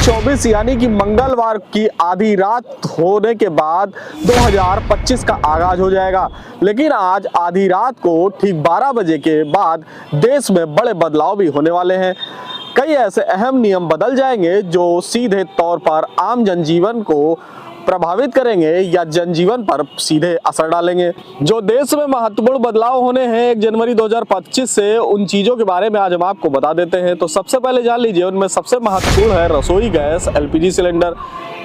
2024 यानी कि मंगलवार की आधी रात होने के बाद 2025 का आगाज हो जाएगा। लेकिन आज आधी रात को ठीक 12 बजे के बाद देश में बड़े बदलाव भी होने वाले हैं। कई ऐसे अहम नियम बदल जाएंगे जो सीधे तौर पर आम जनजीवन को प्रभावित करेंगे या जनजीवन पर सीधे असर डालेंगे। जो देश में महत्वपूर्ण बदलाव होने हैं 1 जनवरी 2025 से, उन चीजों के बारे में आज हम आपको बता देते हैं। तो सबसे पहले जान लीजिए, उनमें सबसे महत्वपूर्ण है रसोई गैस एलपीजी सिलेंडर,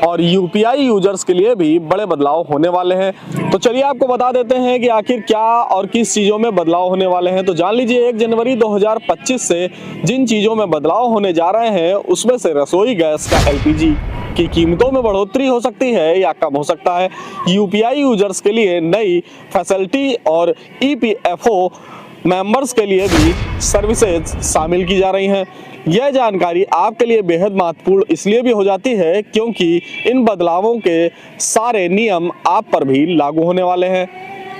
और यूपीआई यूजर्स के लिए भी बड़े बदलाव होने वाले हैं। तो चलिए आपको बता देते हैं कि आखिर क्या और किस चीजों में बदलाव होने वाले हैं। तो जान लीजिए, 1 जनवरी 2025 से जिन चीजों में बदलाव होने जा रहे हैं उसमें से रसोई गैस का एलपीजी की कीमतों में बढ़ोतरी हो सकती है या कम हो सकता है। यूपीआई यूजर्स के लिए नई फैसिलिटी और ईपीएफओ मेंबर्स के लिए भी सर्विसेज शामिल की जा रही हैं। यह जानकारी आपके लिए बेहद महत्वपूर्ण इसलिए भी हो जाती है क्योंकि इन बदलावों के सारे नियम आप पर भी लागू होने वाले हैं।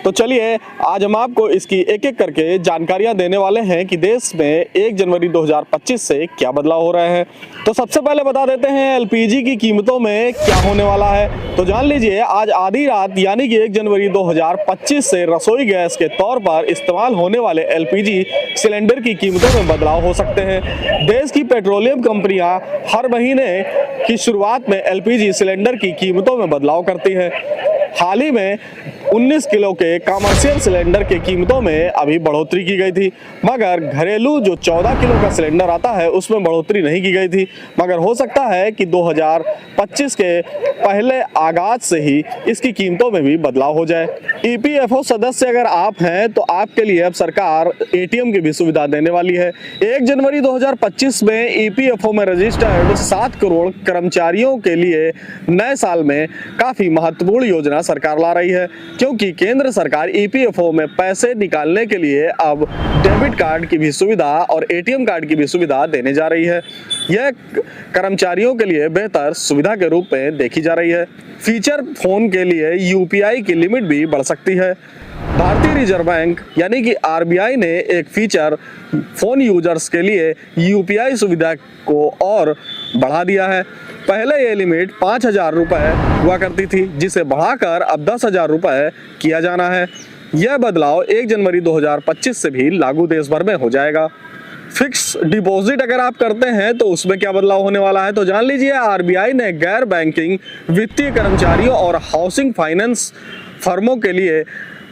तो चलिए आज हम आपको इसकी एक एक करके जानकारियां देने वाले हैं कि देश में 1 जनवरी 2025 से क्या बदलाव हो रहे हैं। तो सबसे पहले बता देते हैं एलपीजी की कीमतों में क्या होने वाला है। तो जान लीजिए, आज आधी रात यानी कि 1 जनवरी 2025 से रसोई गैस के तौर पर इस्तेमाल होने वाले एलपीजी सिलेंडर की कीमतों में बदलाव हो सकते हैं। देश की पेट्रोलियम कंपनियां हर महीने की शुरुआत में एलपीजी सिलेंडर की कीमतों में बदलाव करती है। हाल ही में 19 किलो के कमर्शियल सिलेंडर की कीमतों में अभी बढ़ोतरी की गई थी, मगर घरेलू जो 14 किलो का सिलेंडर आता है उसमें बढ़ोतरी नहीं की गई थी। मगर हो सकता है कि 2025 के पहले आगाज से ही इसकी कीमतों में भी बदलाव हो जाए। ईपीएफओ सदस्य अगर आप हैं तो आपके लिए अब सरकार एटीएम की भी सुविधा देने वाली है। 1 जनवरी 2025 में ईपीएफओ में रजिस्टर्ड 7 करोड़ कर्मचारियों के लिए नए साल में काफी महत्वपूर्ण योजना सरकार ला रही है, क्योंकि केंद्र सरकार ईपीएफओ में पैसे निकालने के लिए अब डेबिट कार्ड की भी सुविधा और एटीएम कार्ड की भी सुविधा देने जा रही है। यह कर्मचारियों के लिए बेहतर सुविधा के रूप में देखी जा रही है। फीचर फोन के लिए यूपीआई की लिमिट भी बढ़ सकती है। भारतीय रिजर्व बैंक यानी कि आरबीआई ने एक फीचर फोन यूजर्स के लिए यूपीआई सुविधा को और बढ़ा दिया है। पहले ये लिमिट 5,000 रुपए हुआ करती थी, जिसे बढ़ाकर अब 10,000 रुपए किया जाना है। यह बदलाव 1 जनवरी 2025 से भी लागू देश भर में हो जाएगा। फिक्स डिपॉजिट अगर आप करते हैं तो उसमें क्या बदलाव होने वाला है। तो जान लीजिए, आरबीआई ने गैर बैंकिंग वित्तीय कर्मचारियों और हाउसिंग फाइनेंस फर्मों के लिए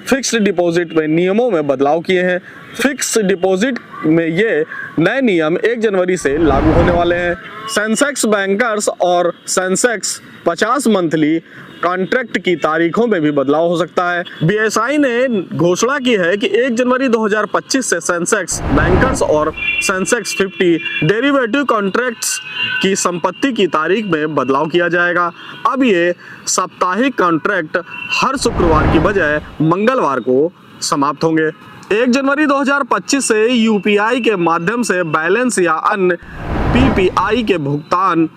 फिक्स्ड डिपॉजिट में नियमों में बदलाव किए हैं। फिक्स डिपॉजिट में ये नए नियम 1 जनवरी से लागू होने वाले हैं। सेंसेक्स बैंकर्स और सेंसेक्स 50 मंथली कॉन्ट्रैक्ट की तारीखों में भी बदलाव हो सकता है। बीएसई ने घोषणा की है कि 1 जनवरी 2025 से सेंसेक्स बैंकर्स और सेंसेक्स 50 डेरिवेटिव कॉन्ट्रैक्ट्स की संपत्ति की तारीख में बदलाव किया जाएगा। अब ये साप्ताहिक कॉन्ट्रैक्ट हर शुक्रवार की बजाय मंगलवार को समाप्त होंगे। 1 जनवरी 2025 से यूपीआई के माध्यम से बैलेंस या अन्य पीपीआई के भुगतान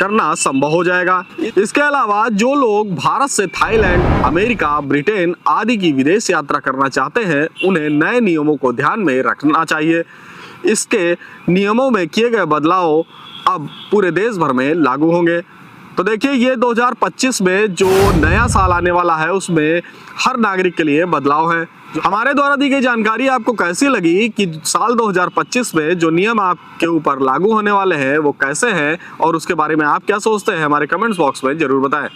करना संभव हो जाएगा। इसके अलावा जो लोग भारत से थाईलैंड, अमेरिका, ब्रिटेन आदि की विदेश यात्रा करना चाहते हैं, उन्हें नए नियमों को ध्यान में रखना चाहिए। इसके नियमों में किए गए बदलाव अब पूरे देश भर में लागू होंगे। तो देखिए, ये 2025 में जो नया साल आने वाला है उसमें हर नागरिक के लिए बदलाव है। हमारे द्वारा दी गई जानकारी आपको कैसी लगी कि साल 2025 में जो नियम आपके ऊपर लागू होने वाले हैं वो कैसे हैं, और उसके बारे में आप क्या सोचते हैं, हमारे कमेंट्स बॉक्स में जरूर बताएं।